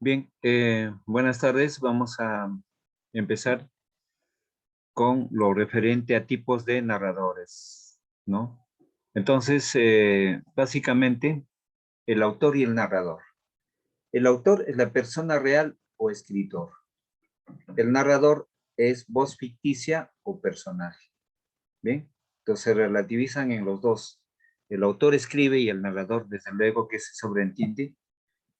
Bien, buenas tardes. Vamos a empezar con lo referente a tipos de narradores, ¿no? Entonces, básicamente, el autor y el narrador. El autor es la persona real o escritor. El narrador es voz ficticia o personaje, ¿bien? Entonces se relativizan en los dos. El autor escribe y el narrador, desde luego, que se sobreentiende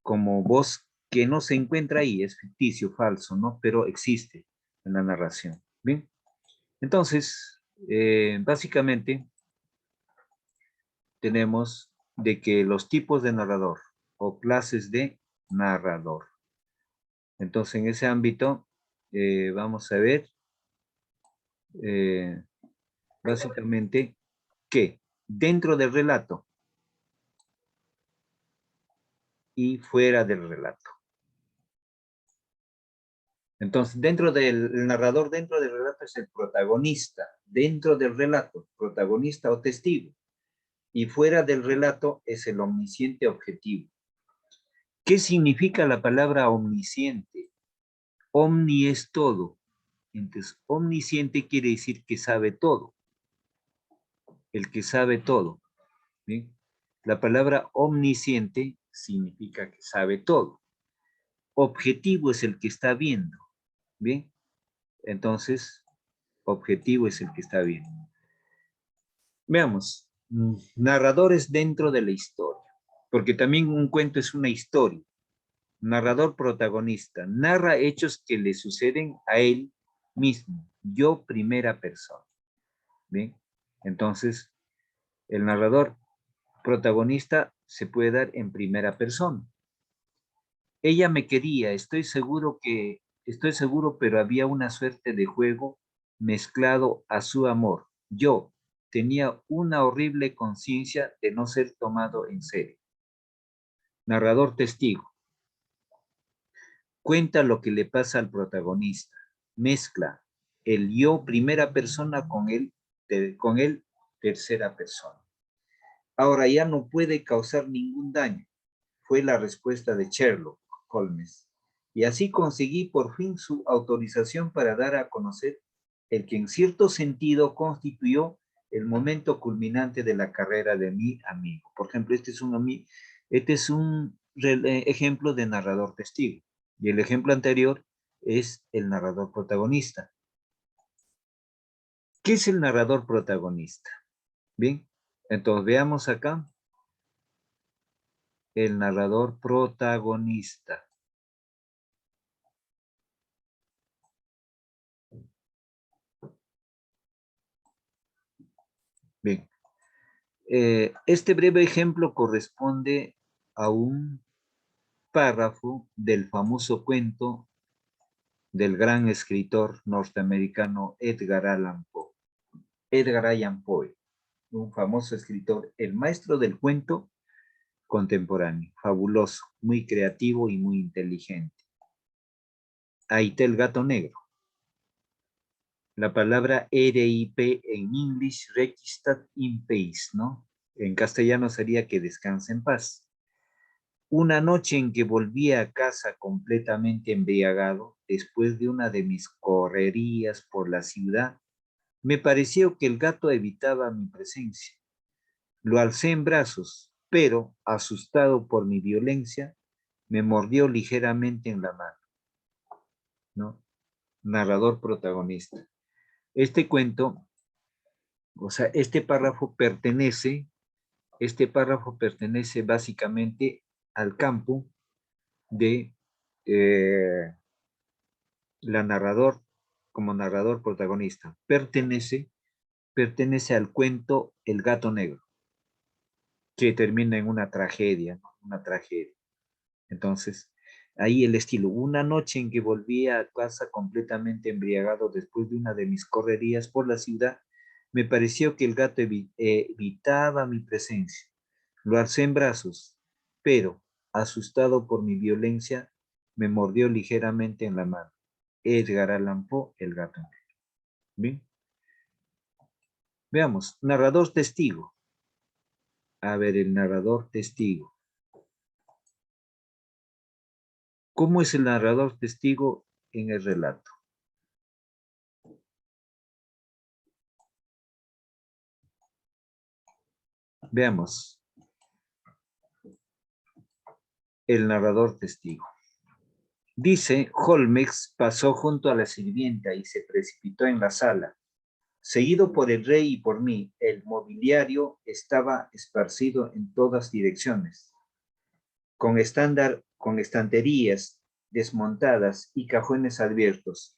como voz que no se encuentra ahí, es ficticio, falso, ¿no? Pero existe en la narración. Bien, entonces, básicamente tenemos de que los tipos de narrador o clases de narrador. Entonces, en ese ámbito, vamos a ver eh, básicamente que dentro del relato y fuera del relato. Entonces, dentro del narrador, dentro del relato es el protagonista, dentro del relato, protagonista o testigo, y fuera del relato es el omnisciente objetivo. ¿Qué significa la palabra omnisciente? Omni es todo. Entonces, omnisciente quiere decir que sabe todo, el que sabe todo. ¿Bien? La palabra omnisciente significa que sabe todo. Objetivo es el que está viendo. ¿Bien? Entonces, objetivo es el que está viendo. Veamos, narradores dentro de la historia, porque también un cuento es una historia. Narrador protagonista, narra hechos que le suceden a él mismo, yo primera persona. Bien, entonces el narrador protagonista se puede dar en primera persona. Ella me quería, estoy seguro, pero había una suerte de juego mezclado a su amor. Yo tenía una horrible conciencia de no ser tomado en serio. Narrador testigo. Cuenta lo que le pasa al protagonista. Mezcla el yo primera persona con el tercera persona. Ahora ya no puede causar ningún daño. Fue la respuesta de Sherlock Holmes. Y así conseguí por fin su autorización para dar a conocer el que en cierto sentido constituyó el momento culminante de la carrera de mi amigo. Por ejemplo, este es un ejemplo de narrador testigo. Y el ejemplo anterior es el narrador protagonista. ¿Qué es el narrador protagonista? Bien, entonces veamos acá el narrador protagonista. Bien, este breve ejemplo corresponde a un párrafo del famoso cuento del gran escritor norteamericano Edgar Allan Poe. Edgar Allan Poe, un famoso escritor, el maestro del cuento contemporáneo, fabuloso, muy creativo y muy inteligente. Ahí está el gato negro. La palabra RIP en English, Requiescat in Peace, ¿no? En castellano sería que descanse en paz. Una noche en que volví a casa completamente embriagado, después de una de mis correrías por la ciudad, me pareció que el gato evitaba mi presencia. Lo alcé en brazos, pero, asustado por mi violencia, me mordió ligeramente en la mano, ¿no? Narrador protagonista. Este cuento, o sea, este párrafo pertenece básicamente al campo de eh, la narrador, como narrador protagonista. Pertenece al cuento El gato negro, que termina en una tragedia, ¿no? Una tragedia. Entonces, ahí el estilo. Una noche en que volví a casa completamente embriagado después de una de mis correrías por la ciudad, me pareció que el gato evitaba mi presencia. Lo alcé en brazos, pero, asustado por mi violencia, me mordió ligeramente en la mano. Edgar Allan Poe, el gato. Bien, veamos, narrador testigo. A ver, el narrador testigo. ¿Cómo es el narrador testigo en el relato? Veamos. El narrador testigo. Dice, Holmes pasó junto a la sirvienta y se precipitó en la sala. Seguido por el rey y por mí, el mobiliario estaba esparcido en todas direcciones, con estanterías desmontadas y cajones abiertos,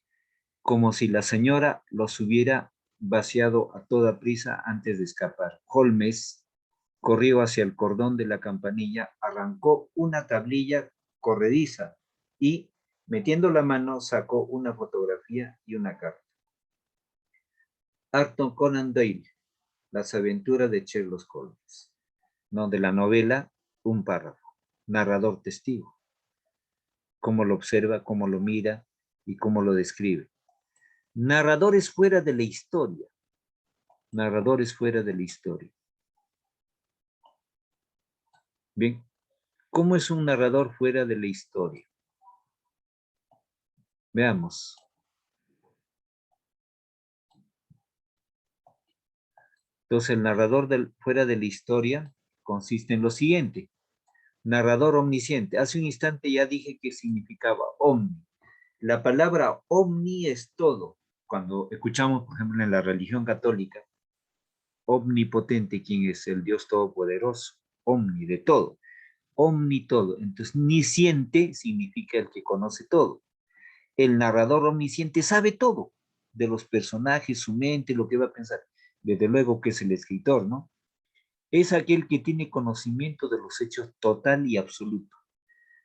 como si la señora los hubiera vaciado a toda prisa antes de escapar. Holmes corrió hacia el cordón de la campanilla, arrancó una tablilla corrediza y, metiendo la mano, sacó una fotografía y una carta. Arthur Conan Doyle, Las aventuras de Sherlock Holmes. No, de la novela, un párrafo. Narrador testigo. Cómo lo observa, cómo lo mira y cómo lo describe. Narradores fuera de la historia. Narradores fuera de la historia. Bien, ¿cómo es un narrador fuera de la historia? Veamos. Entonces, el narrador fuera de la historia consiste en lo siguiente. Narrador omnisciente. Hace un instante ya dije que significaba omni. La palabra omni es todo. Cuando escuchamos, por ejemplo, en la religión católica, omnipotente, quien es el Dios todopoderoso, omni, de todo, omni todo. Entonces, nisciente significa el que conoce todo. El narrador omnisciente sabe todo de los personajes, su mente, lo que va a pensar. Desde luego que es el escritor, ¿no? Es aquel que tiene conocimiento de los hechos total y absoluto.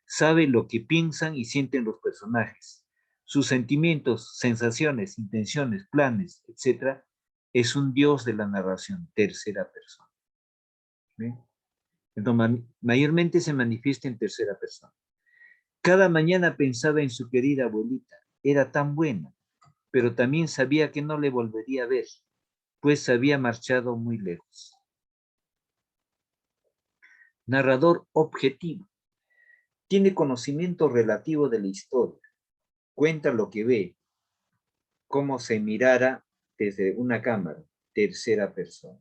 Sabe lo que piensan y sienten los personajes. Sus sentimientos, sensaciones, intenciones, planes, etcétera, es un dios de la narración, tercera persona. ¿Bien? Entonces, mayormente se manifiesta en tercera persona. Cada mañana pensaba en su querida abuelita. Era tan buena, pero también sabía que no le volvería a ver, pues había marchado muy lejos. Narrador objetivo. Tiene conocimiento relativo de la historia. Cuenta lo que ve, como se mirara desde una cámara, tercera persona.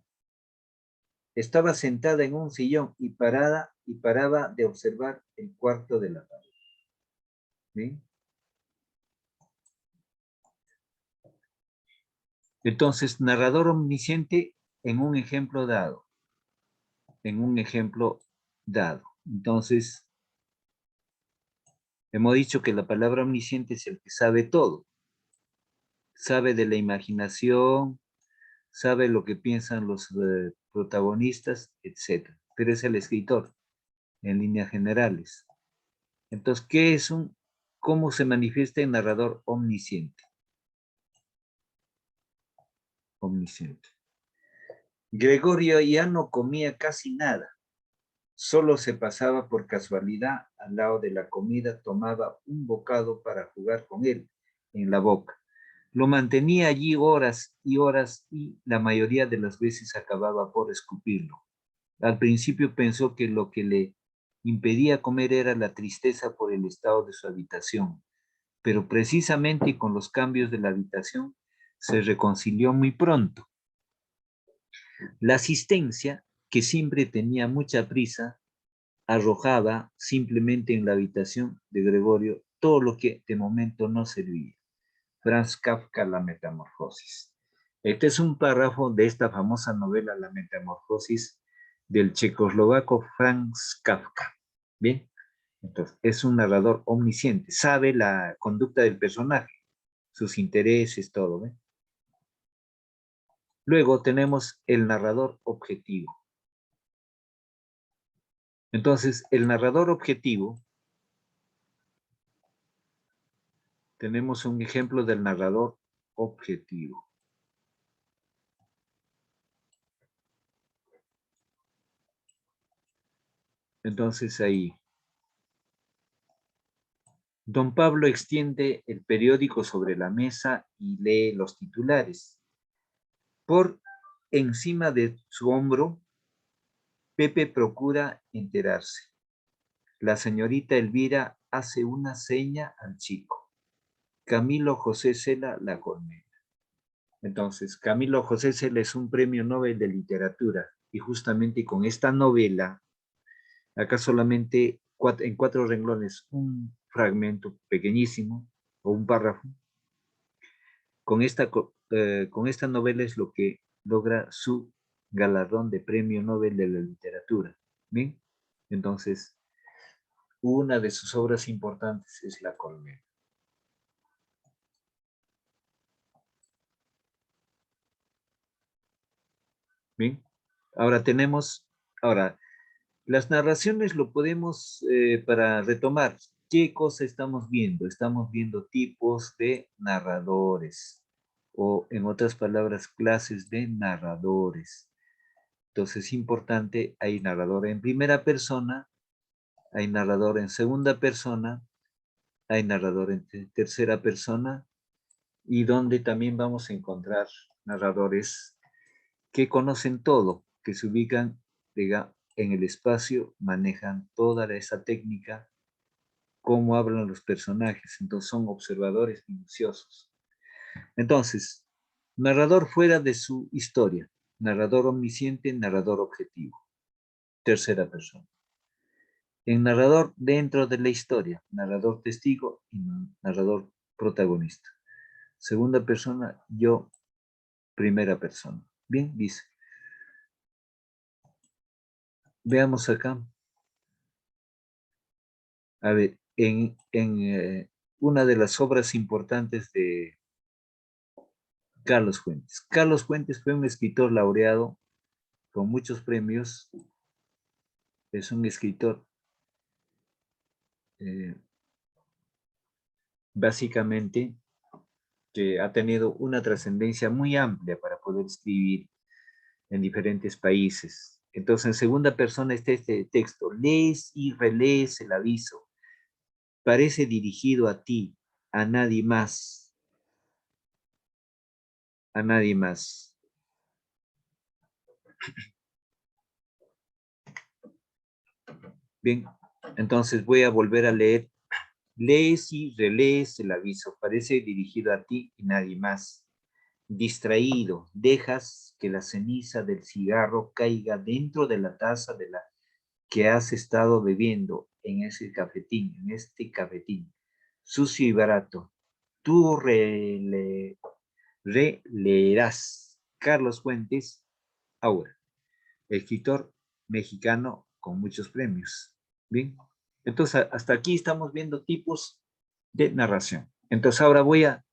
Estaba sentada en un sillón y paraba de observar el cuarto de la pared. ¿Sí? Entonces, narrador omnisciente en un ejemplo dado. En un ejemplo dado. Entonces, hemos dicho que la palabra omnisciente es el que sabe todo. Sabe de la imaginación, sabe lo que piensan los protagonistas, etc. Pero es el escritor, en líneas generales. Entonces, cómo se manifiesta el narrador omnisciente? Omnisciente. Gregorio ya no comía casi nada. Solo se pasaba por casualidad al lado de la comida, tomaba un bocado para jugar con él en la boca. Lo mantenía allí horas y horas y la mayoría de las veces acababa por escupirlo. Al principio pensó que lo que le impedía comer era la tristeza por el estado de su habitación, pero precisamente con los cambios de la habitación se reconcilió muy pronto. La asistencia, que siempre tenía mucha prisa, arrojaba simplemente en la habitación de Gregorio todo lo que de momento no servía. Franz Kafka, La Metamorfosis. Este es un párrafo de esta famosa novela La Metamorfosis del checoslovaco Franz Kafka. Bien, entonces es un narrador omnisciente, sabe la conducta del personaje, sus intereses, todo. ¿Ve? Luego tenemos el narrador objetivo. Entonces, el narrador objetivo, tenemos un ejemplo del narrador objetivo. Entonces ahí, don Pablo extiende el periódico sobre la mesa y lee los titulares. Por encima de su hombro, Pepe procura enterarse. La señorita Elvira hace una seña al chico. Camilo José Cela, La Colmena. Entonces, Camilo José Cela es un premio Nobel de literatura y justamente con esta novela, acá solamente en 4 renglones, un fragmento pequeñísimo o un párrafo, con esta novela es lo que logra su galardón de premio Nobel de la literatura. ¿Bien? Entonces, una de sus obras importantes es La Colmena. Bien, ahora, las narraciones lo podemos, para retomar, ¿qué cosa estamos viendo? Estamos viendo tipos de narradores, o en otras palabras, clases de narradores. Entonces es importante, hay narrador en primera persona, hay narrador en segunda persona, hay narrador en tercera persona, y donde también vamos a encontrar narradores que conocen todo, que se ubican en el espacio, manejan toda esa técnica, cómo hablan los personajes, entonces son observadores minuciosos. Entonces, narrador fuera de su historia, narrador omnisciente, narrador objetivo, tercera persona. En narrador dentro de la historia, narrador testigo y narrador protagonista. Segunda persona, yo, primera persona. Bien, dice. Veamos acá. A ver, en una de las obras importantes de Carlos Fuentes. Carlos Fuentes fue un escritor laureado con muchos premios. Es un escritor eh, básicamente que ha tenido una trascendencia muy amplia para poder escribir en diferentes países. Entonces, en segunda persona está este texto. Lees y relees el aviso. Parece dirigido a ti, a nadie más. A nadie más. Bien, entonces voy a volver a leer. Lees y relees el aviso. Parece dirigido a ti y nadie más. Distraído, dejas que la ceniza del cigarro caiga dentro de la taza de la que has estado bebiendo en este cafetín, sucio y barato. Tú releerás Carlos Fuentes, ahora, escritor mexicano con muchos premios. Bien, entonces hasta aquí estamos viendo tipos de narración. Entonces ahora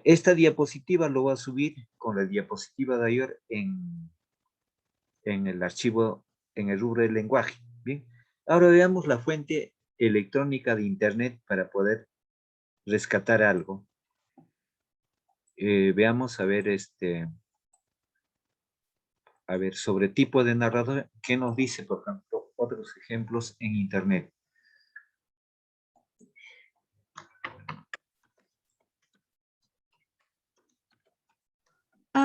esta diapositiva lo voy a subir con la diapositiva de ayer en el archivo, en el rubro del lenguaje. Bien, ahora veamos la fuente electrónica de Internet para poder rescatar algo. Veamos, a ver, sobre tipo de narrador, ¿qué nos dice, por ejemplo, otros ejemplos en Internet?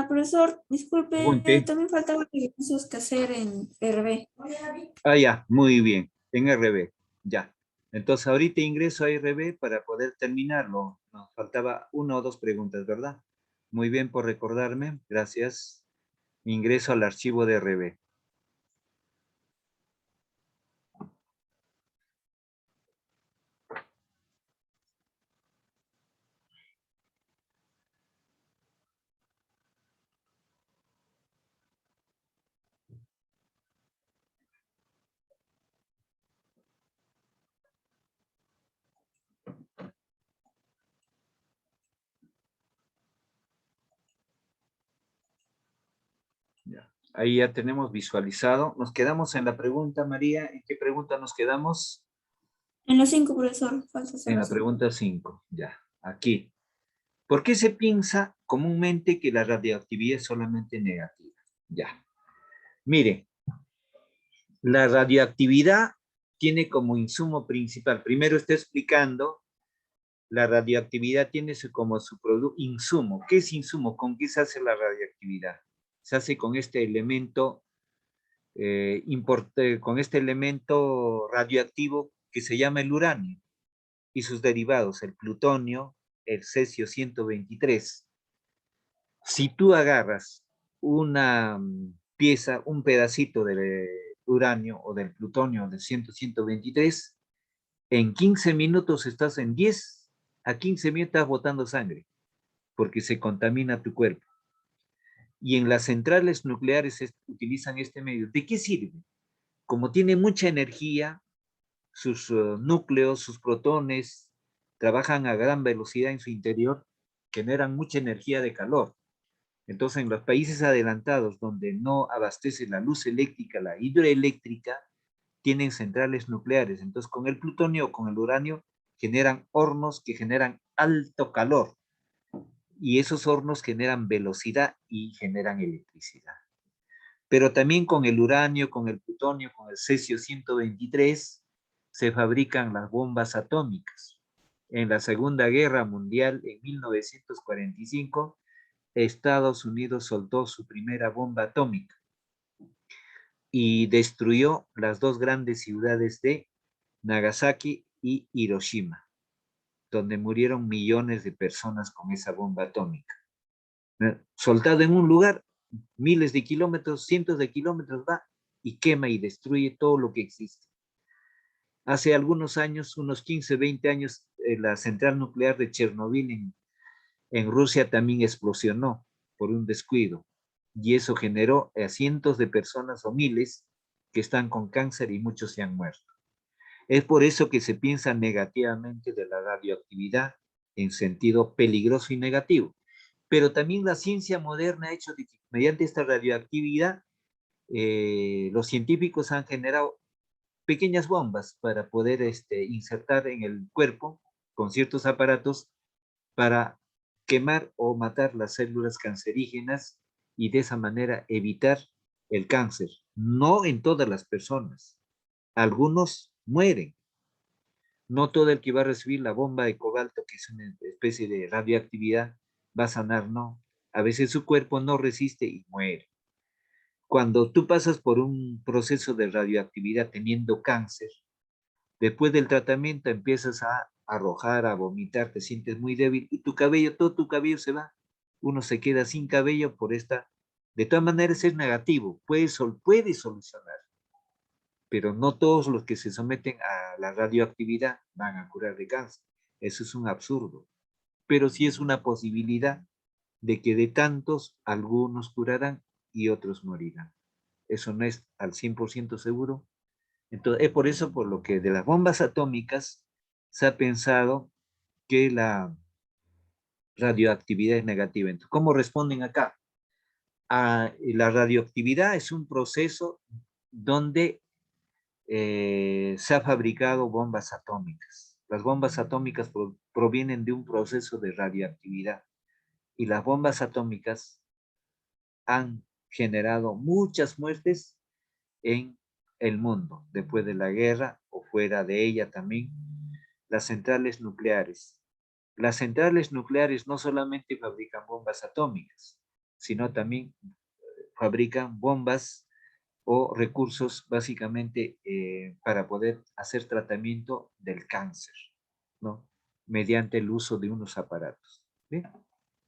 Profesor, disculpe, Pregunte. también faltaban ejercicios que hacer en RB. Ah, ya, muy bien, en RB, ya. Entonces ahorita ingreso a RB para poder terminarlo. Nos faltaba 1 o 2 preguntas, ¿verdad? Muy bien por recordarme, gracias. Ingreso al archivo de RB. Ya. Ahí ya tenemos visualizado. Nos quedamos en la pregunta, María. ¿En qué pregunta nos quedamos? En los 5, profesor, falta En solo la 5. pregunta 5. Ya, aquí. ¿Por qué se piensa comúnmente que la radioactividad es solamente negativa? Ya. Mire, la radioactividad tiene como insumo principal, primero está explicando, la radioactividad tiene como su producto insumo. ¿Qué es insumo? ¿Con qué se hace la radioactividad? Se hace con este elemento, con este elemento radioactivo que se llama el uranio. y sus derivados, el plutonio, el cesio 123. Si tú agarras una pieza, un pedacito del uranio o del plutonio del 123, en 15 minutos estás en 10 a 15 minutos estás botando sangre, porque se contamina tu cuerpo. Y en las centrales nucleares utilizan este medio. ¿De qué sirve? Como tiene mucha energía, sus núcleos, sus protones, trabajan a gran velocidad en su interior, generan mucha energía de calor. Entonces, en los países adelantados donde no abastece la luz eléctrica, la hidroeléctrica, tienen centrales nucleares. Entonces, con el plutonio o con el uranio generan hornos que generan alto calor y esos hornos generan velocidad y generan electricidad. Pero también con el uranio, con el plutonio, con el cesio 123, se fabrican las bombas atómicas. En la Segunda Guerra Mundial, en 1945, Estados Unidos soltó su primera bomba atómica y destruyó las dos grandes ciudades de Nagasaki y Hiroshima, donde murieron millones de personas con esa bomba atómica. Soltado en un lugar, miles de kilómetros, cientos de kilómetros va y quema y destruye todo lo que existe. Hace algunos años, unos 15, 20 años, la central nuclear de Chernobyl en Rusia también explosionó por un descuido y eso generó a cientos de personas o miles que están con cáncer y muchos se han muerto. Es por eso que se piensa negativamente de la radioactividad en sentido peligroso y negativo. Pero también la ciencia moderna ha hecho que mediante esta radioactividad los científicos han generado pequeñas bombas para poder insertar en el cuerpo con ciertos aparatos para quemar o matar las células cancerígenas y de esa manera evitar el cáncer. No en todas las personas. Algunos mueren. No todo el que va a recibir la bomba de cobalto, que es una especie de radioactividad, va a sanar, no. A veces su cuerpo no resiste y muere. Cuando tú pasas por un proceso de radioactividad teniendo cáncer, después del tratamiento empiezas a arrojar, a vomitar, te sientes muy débil y tu cabello, todo tu cabello se va. Uno se queda sin cabello por esta. De todas maneras es negativo, puede solucionar, pero no todos los que se someten a la radioactividad van a curar de cáncer. Eso es un absurdo. Pero sí es una posibilidad de que de tantos algunos curarán y otros morirán. Eso no es al 100% seguro. Entonces, es por eso por lo que de las bombas atómicas se ha pensado que la radioactividad es negativa. Entonces, ¿cómo responden acá? La radioactividad es un proceso donde se ha fabricado bombas atómicas. Las bombas atómicas provienen de un proceso de radioactividad y las bombas atómicas han generado muchas muertes en el mundo, después de la guerra o fuera de ella también, las centrales nucleares. Las centrales nucleares no solamente fabrican bombas atómicas, sino también fabrican bombas o recursos básicamente para poder hacer tratamiento del cáncer, ¿no? Mediante el uso de unos aparatos. ¿Sí?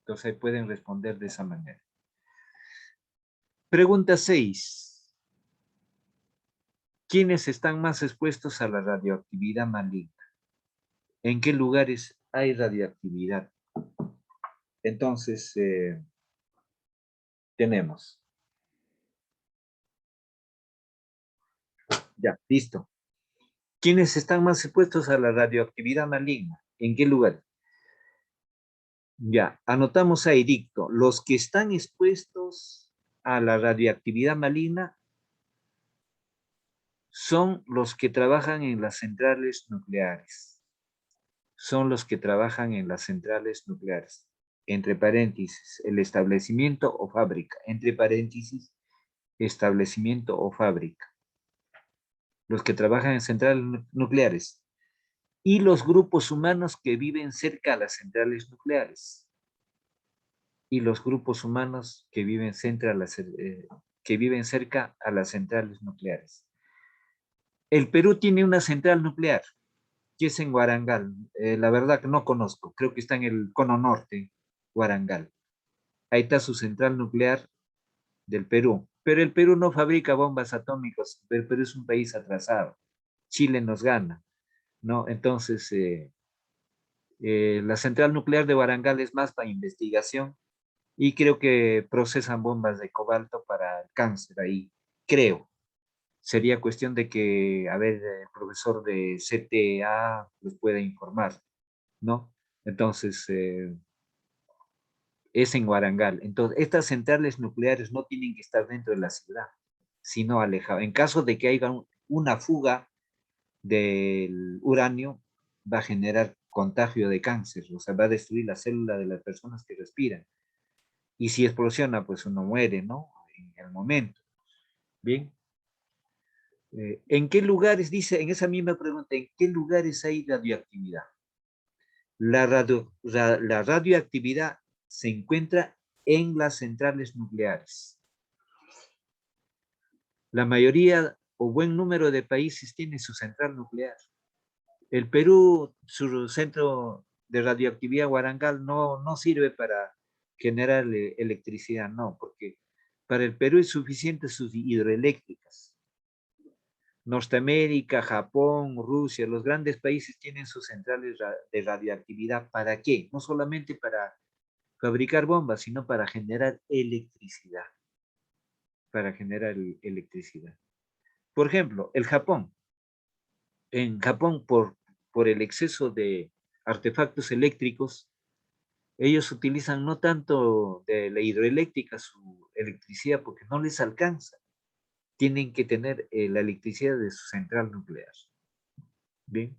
Entonces pueden responder de esa manera. Pregunta 6. ¿Quiénes están más expuestos a la radioactividad maligna? ¿En qué lugares hay radioactividad? Entonces, tenemos. Ya, listo. ¿Quiénes están más expuestos a la radioactividad maligna? ¿En qué lugar? Ya, anotamos ahí dicto. Los que están expuestos a la radioactividad maligna son los que trabajan en las centrales nucleares. Son los que trabajan en las centrales nucleares. Entre paréntesis, el establecimiento o fábrica. Entre paréntesis, establecimiento o fábrica. Los que trabajan en centrales nucleares. Y los grupos humanos que viven cerca a las centrales nucleares. Y los grupos humanos que viven cerca a las centrales nucleares. El Perú tiene una central nuclear. ¿Qué es en Guarangal? La verdad que no conozco. Creo que está en el cono norte, Guarangal. Ahí está su central nuclear del Perú. Pero el Perú no fabrica bombas atómicas. El Perú es un país atrasado. Chile nos gana, ¿no? Entonces, la central nuclear de Guarangal es más para investigación y creo que procesan bombas de cobalto para el cáncer ahí. Creo. Sería cuestión de que, a ver, el profesor de CTA les pueda informar, ¿no? Entonces, es en Guarangal. Entonces, estas centrales nucleares no tienen que estar dentro de la ciudad, sino alejado. En caso de que haya una fuga del uranio, va a generar contagio de cáncer, o sea, va a destruir la célula de las personas que respiran. Y si explosiona, pues uno muere, ¿no? En el momento. Bien. ¿En qué lugares, dice, en esa misma pregunta, en qué lugares hay radioactividad? La radioactividad se encuentra en las centrales nucleares. La mayoría o buen número de países tiene su central nuclear. El Perú, su centro de radioactividad Guarangal no sirve para generar electricidad, no, porque para el Perú es suficiente sus hidroeléctricas. Norteamérica, Japón, Rusia, los grandes países tienen sus centrales de radioactividad. ¿Para qué? No solamente para fabricar bombas, sino para generar electricidad. Para generar electricidad. Por ejemplo, el Japón. En Japón, por el exceso de artefactos eléctricos, ellos utilizan no tanto de la hidroeléctrica su electricidad porque no les alcanza. Tienen que tener la electricidad de su central nuclear. Bien,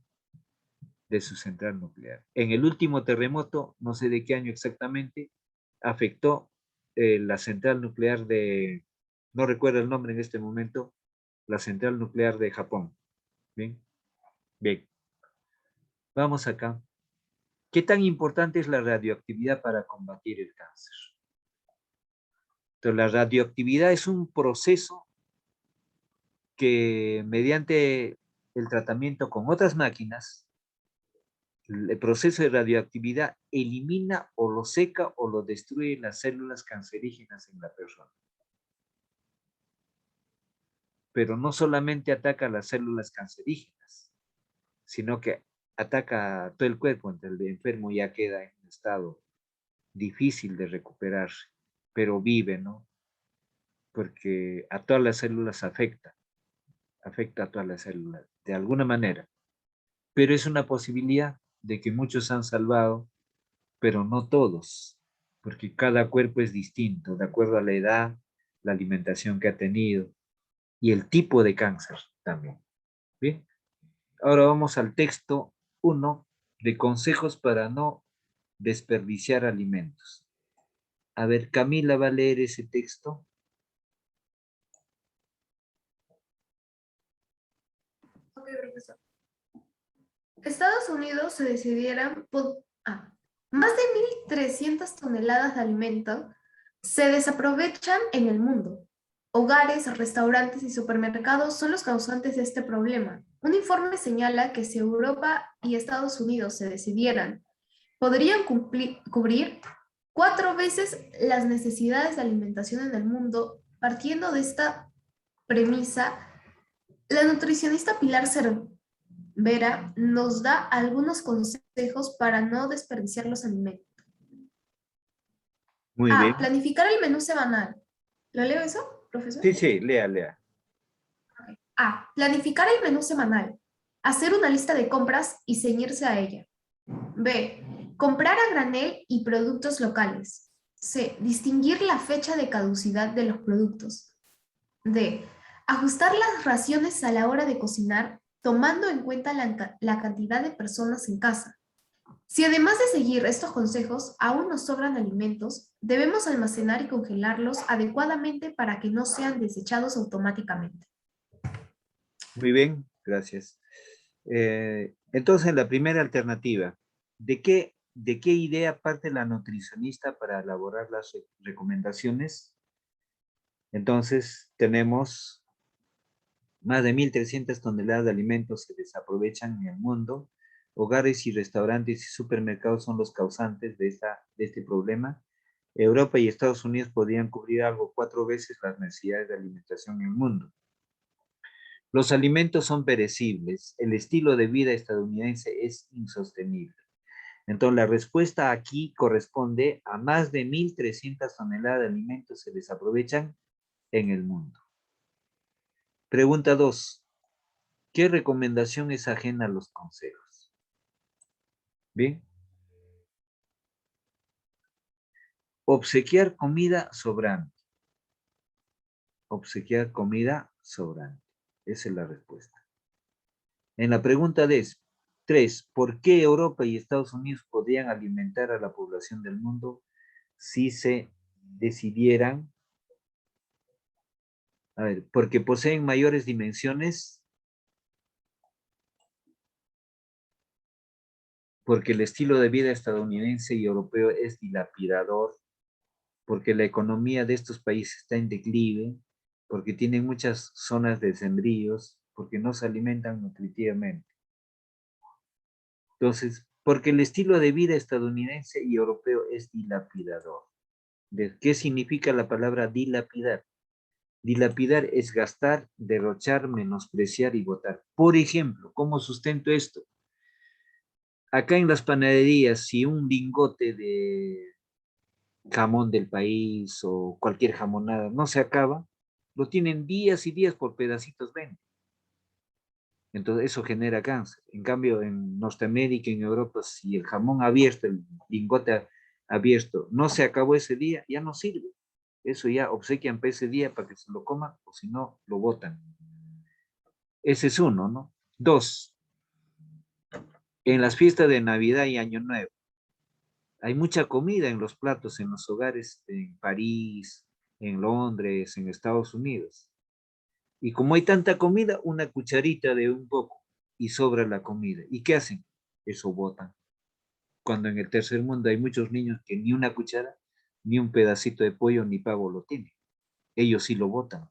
de su central nuclear. En el último terremoto, no sé de qué año exactamente, afectó la central nuclear de, no recuerdo el nombre en este momento, la central nuclear de Japón. Bien, bien. Vamos acá. ¿Qué tan importante es la radioactividad para combatir el cáncer? Entonces, la radioactividad es un proceso que mediante el tratamiento con otras máquinas, el proceso de radioactividad elimina o lo seca o lo destruye las células cancerígenas en la persona. Pero no solamente ataca las células cancerígenas, sino que ataca todo el cuerpo, entonces el enfermo ya queda en un estado difícil de recuperarse, pero vive, ¿no? Porque a todas las células afecta a todas las células, de alguna manera. Pero es una posibilidad de que muchos han salvado, pero no todos, porque cada cuerpo es distinto, de acuerdo a la edad, la alimentación que ha tenido y el tipo de cáncer también. Bien, ahora vamos al texto 1 de consejos para no desperdiciar alimentos. A ver, Camila va a leer ese texto. Ok, profesor. Estados Unidos se decidieran más de 1.300 toneladas de alimento se desaprovechan en el mundo. Hogares, restaurantes y supermercados son los causantes de este problema. Un informe señala que si Europa y Estados Unidos se decidieran, podrían cubrir 4 veces las necesidades de alimentación en el mundo. Partiendo de esta premisa, la nutricionista Pilar Vera nos da algunos consejos para no desperdiciar los alimentos. Muy bien. Planificar el menú semanal. ¿Lo leo eso, profesor? Sí, sí, lea, lea. Okay. Planificar el menú semanal. Hacer una lista de compras y ceñirse a ella. B. Comprar a granel y productos locales. C. Distinguir la fecha de caducidad de los productos. D. Ajustar las raciones a la hora de cocinar, tomando en cuenta la cantidad de personas en casa. Si además de seguir estos consejos aún nos sobran alimentos, debemos almacenar y congelarlos adecuadamente para que no sean desechados automáticamente. Muy bien, gracias. Entonces, la primera alternativa, ¿de qué idea parte la nutricionista para elaborar las recomendaciones? Entonces, tenemos más de 1.300 toneladas de alimentos que se desaprovechan en el mundo. hogares y restaurantes y supermercados son los causantes de este problema. Europa y Estados Unidos podrían cubrir algo 4 veces las necesidades de alimentación en el mundo. Los alimentos son perecibles. El estilo de vida estadounidense es insostenible. Entonces, la respuesta aquí corresponde a más de 1.300 toneladas de alimentos se desaprovechan en el mundo. Pregunta 2. ¿Qué recomendación es ajena a los consejos? Bien. Obsequiar comida sobrante. Obsequiar comida sobrante. Esa es la respuesta. En la pregunta 3, ¿por qué Europa y Estados Unidos podrían alimentar a la población del mundo si se decidieran? A ver, porque poseen mayores dimensiones, porque el estilo de vida estadounidense y europeo es dilapidador, porque la economía de estos países está en declive, porque tienen muchas zonas de sembríos, porque no se alimentan nutritivamente. Entonces, porque el estilo de vida estadounidense y europeo es dilapidador. ¿Qué significa la palabra dilapidar? Dilapidar es gastar, derrochar, menospreciar y botar. Por ejemplo, ¿cómo sustento esto? Acá en las panaderías, si un lingote de jamón del país o cualquier jamonada no se acaba, lo tienen días y días por pedacitos ven. Entonces eso genera cáncer. En cambio, en Norteamérica, en Europa, si el jamón abierto, el lingote abierto, no se acabó ese día, ya no sirve. Eso ya obsequian para ese día para que se lo coman o si no, lo botan. Ese es uno, ¿no? 2, en las fiestas de Navidad y Año Nuevo, hay mucha comida en los platos, en los hogares, en París, en Londres, en Estados Unidos. Y como hay tanta comida, una cucharita de un poco y sobra la comida. ¿Y qué hacen? Eso botan. Cuando en el tercer mundo hay muchos niños que ni una cuchara, ni un pedacito de pollo, ni pavo lo tienen. Ellos sí lo botan.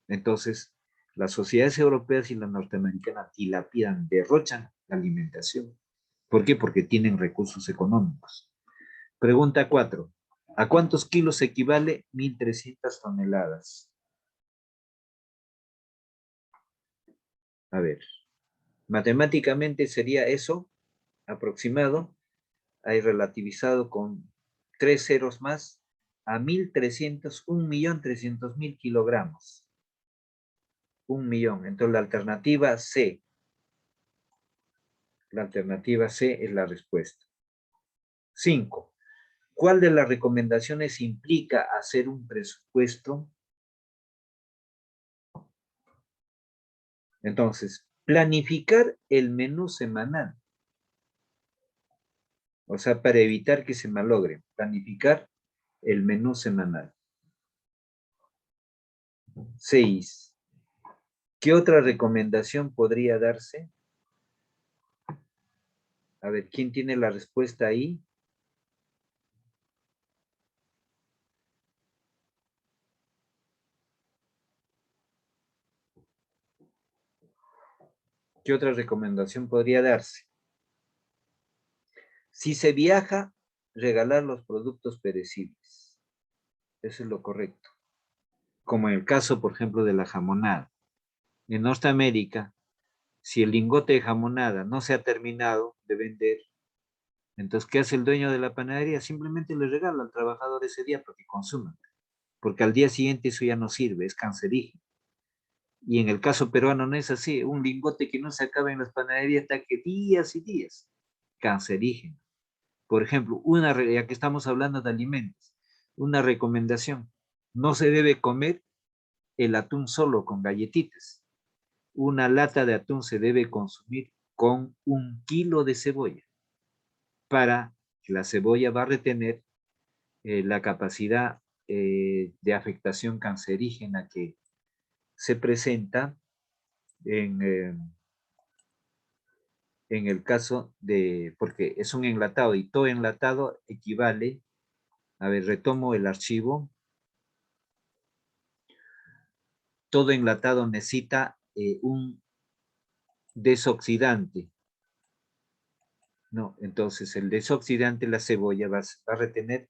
Entonces, las sociedades europeas y las norteamericanas dilapidan, derrochan la alimentación. ¿Por qué? Porque tienen recursos económicos. Pregunta 4. ¿A cuántos kilos equivale 1.300 toneladas? A ver, matemáticamente sería eso, aproximado, hay relativizado con 3 ceros más, a 1.300, 1.300.000 kilogramos. 1.000.000. Entonces la alternativa C. La alternativa C es la respuesta. 5. ¿Cuál de las recomendaciones implica hacer un presupuesto? Entonces, planificar el menú semanal. O sea, para evitar que se malogre, planificar el menú semanal. 6. ¿Qué otra recomendación podría darse? A ver, ¿quién tiene la respuesta ahí? ¿Qué otra recomendación podría darse? Si se viaja, regalar los productos perecibles. Eso es lo correcto. Como en el caso, por ejemplo, de la jamonada. En Norteamérica, si el lingote de jamonada no se ha terminado de vender, entonces, ¿qué hace el dueño de la panadería? Simplemente le regala al trabajador ese día para que consuman. Porque al día siguiente eso ya no sirve, es cancerígeno. Y en el caso peruano no es así. Un lingote que no se acaba en las panaderías está que días y días. Cancerígeno. Por ejemplo, ya que estamos hablando de alimentos, una recomendación. No se debe comer el atún solo con galletitas. Una lata de atún se debe consumir con 1 kilo de cebolla para que la cebolla va a retener la capacidad de afectación cancerígena que se presenta en, en el caso de, porque es un enlatado y todo enlatado equivale, a ver, retomo el archivo, todo enlatado necesita un desoxidante. No, entonces el desoxidante, la cebolla, va a retener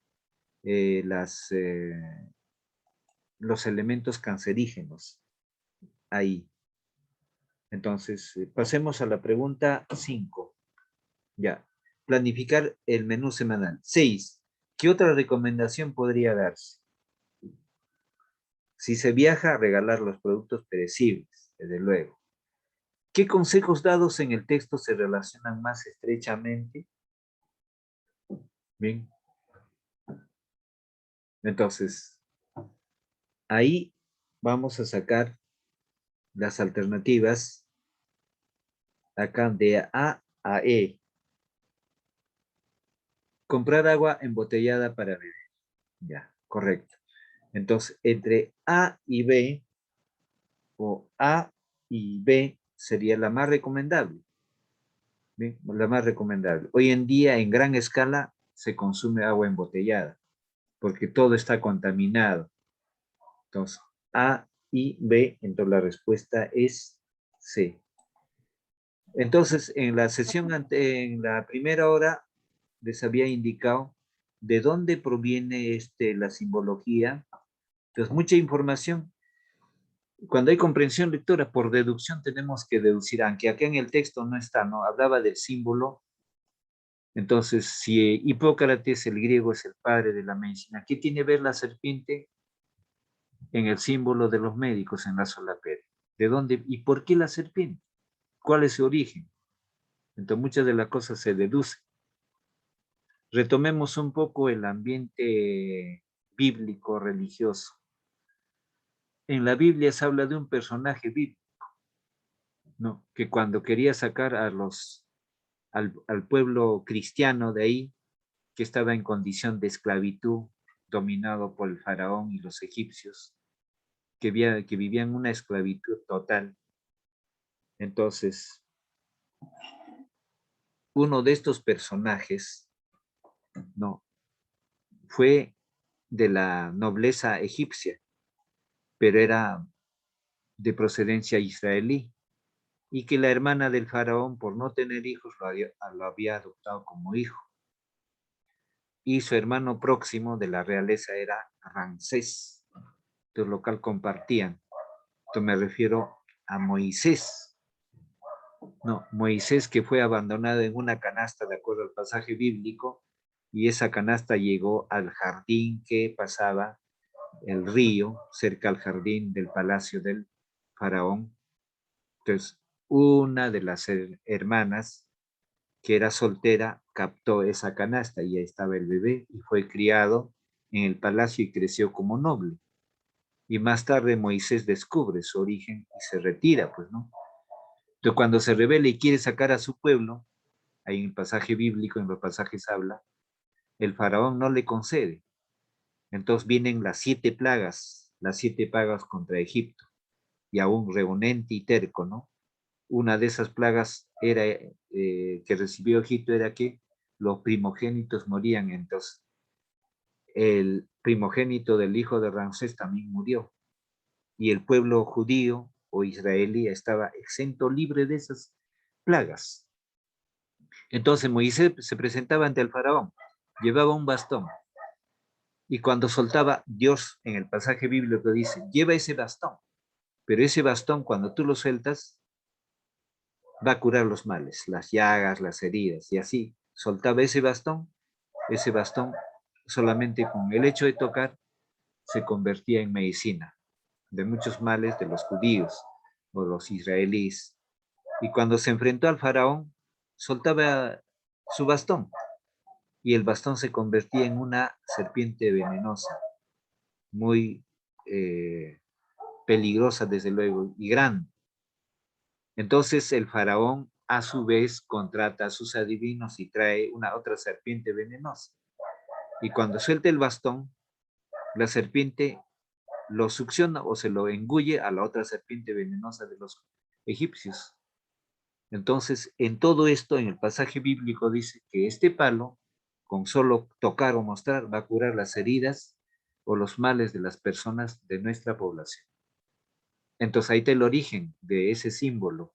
los elementos cancerígenos ahí. Entonces, pasemos a la pregunta 5. Ya. Planificar el menú semanal. 6. ¿Qué otra recomendación podría darse? Si se viaja, regalar los productos perecibles, desde luego. ¿Qué consejos dados en el texto se relacionan más estrechamente? Bien. Entonces, ahí vamos a sacar las alternativas acá de A a E. Comprar agua embotellada para beber. Ya, correcto. Entonces, entre A y B, o A y B sería la más recomendable. ¿Bien? La más recomendable. Hoy en día, en gran escala, se consume agua embotellada, porque todo está contaminado. Entonces, A y B, entonces la respuesta es C. Entonces, en la sesión, en la primera hora, les había indicado de dónde proviene la simbología. Entonces, mucha información. Cuando hay comprensión lectora, por deducción tenemos que deducir, aunque acá en el texto no está, ¿no? Hablaba del símbolo. Entonces, si Hipócrates, el griego, es el padre de la medicina, ¿qué tiene que ver la serpiente en el símbolo de los médicos en la solapera? ¿De dónde y por qué la serpiente? ¿Cuál es su origen? Entonces, muchas de las cosas se deducen. Retomemos un poco el ambiente bíblico religioso. En la Biblia se habla de un personaje bíblico, ¿no? Que cuando quería sacar al pueblo cristiano de ahí, que estaba en condición de esclavitud, dominado por el faraón y los egipcios, que vivían una esclavitud total. Entonces, uno de estos personajes, ¿no? Fue de la nobleza egipcia, pero era de procedencia israelí, y que la hermana del faraón, por no tener hijos, lo había adoptado como hijo. Y su hermano próximo de la realeza era Ramsés, de local compartían. Esto me refiero a Moisés. No, Moisés, que fue abandonado en una canasta, de acuerdo al pasaje bíblico, y esa canasta llegó al jardín que pasaba el río, cerca al jardín del palacio del faraón. Entonces, una de las hermanas, que era soltera, captó esa canasta y ahí estaba el bebé y fue criado en el palacio y creció como noble. Y más tarde Moisés descubre su origen y se retira, pues, ¿no? Entonces, cuando se rebela y quiere sacar a su pueblo, ahí en el pasaje bíblico, en los pasajes habla, el faraón no le concede. Entonces vienen las 7 plagas contra Egipto, y a un reunente y terco, ¿no? Una de esas plagas era, que recibió Egipto, era que los primogénitos morían. Entonces, el primogénito del hijo de Ramsés también murió, y el pueblo judío o israelí estaba exento, libre de esas plagas. Entonces Moisés se presentaba ante el faraón, llevaba un bastón, y cuando soltaba, Dios en el pasaje bíblico dice, lleva ese bastón, pero ese bastón cuando tú lo sueltas, va a curar los males, las llagas, las heridas, y así soltaba ese bastón solamente con el hecho de tocar se convertía en medicina de muchos males de los judíos o los israelíes. Y cuando se enfrentó al faraón, soltaba su bastón y el bastón se convertía en una serpiente venenosa, muy peligrosa desde luego y grande. Entonces el faraón a su vez contrata a sus adivinos y trae una otra serpiente venenosa. Y cuando suelta el bastón, la serpiente lo succiona o se lo engulle a la otra serpiente venenosa de los egipcios. Entonces, en todo esto, en el pasaje bíblico dice que este palo, con solo tocar o mostrar, va a curar las heridas o los males de las personas de nuestra población. Entonces, ahí está el origen de ese símbolo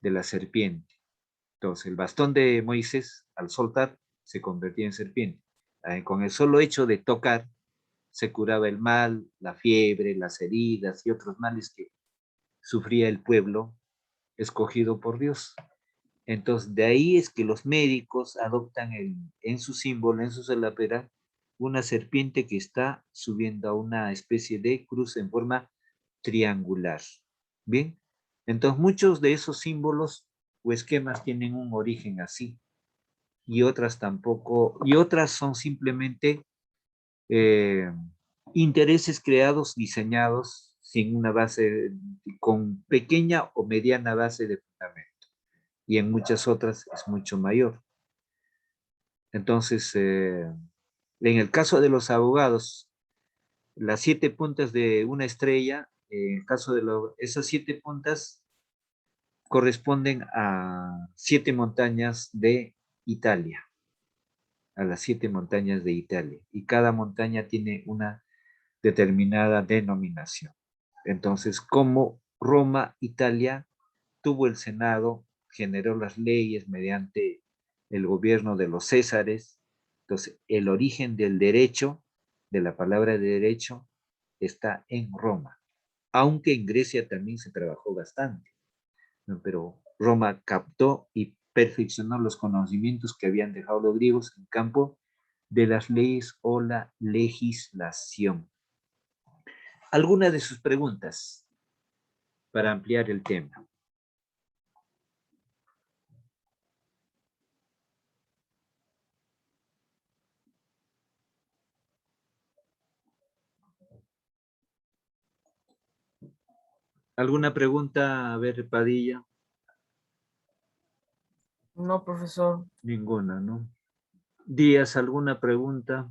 de la serpiente. Entonces, el bastón de Moisés al soltar se convertía en serpiente. Con el solo hecho de tocar se curaba el mal, la fiebre, las heridas y otros males que sufría el pueblo escogido por Dios. Entonces, de ahí es que los médicos adoptan en su símbolo, en su solapera, una serpiente que está subiendo a una especie de cruz en forma triangular. Bien, entonces muchos de esos símbolos o esquemas tienen un origen así, y otras tampoco, y otras son simplemente intereses creados, diseñados sin una base, con pequeña o mediana base de fundamento, y en muchas otras es mucho mayor. Entonces, en el caso de los abogados, las 7 puntas de una estrella, en el caso de esas 7 puntas corresponden a 7 montañas de Italia, a las 7 montañas de Italia, y cada montaña tiene una determinada denominación. Entonces, como Roma, Italia, tuvo el Senado, generó las leyes mediante el gobierno de los Césares. Entonces, el origen del derecho, de la palabra de derecho, está en Roma, aunque en Grecia también se trabajó bastante, ¿no? Pero Roma captó y perfeccionó los conocimientos que habían dejado los griegos en campo de las leyes o la legislación. ¿Alguna de sus preguntas para ampliar el tema? ¿Alguna pregunta? A ver, Padilla. No, profesor. Ninguna, ¿no? Díaz, ¿alguna pregunta?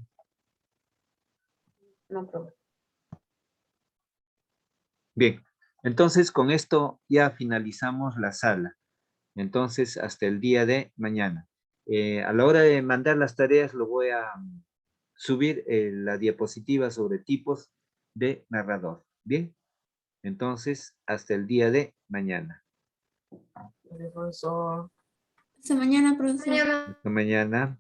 No, profesor. Bien, entonces con esto ya finalizamos la sala. Entonces, hasta el día de mañana. A la hora de mandar las tareas, lo voy a subir la diapositiva sobre tipos de narrador. Bien, entonces, hasta el día de mañana. Profesor. Hasta mañana, profesor. Mañana. Hasta mañana.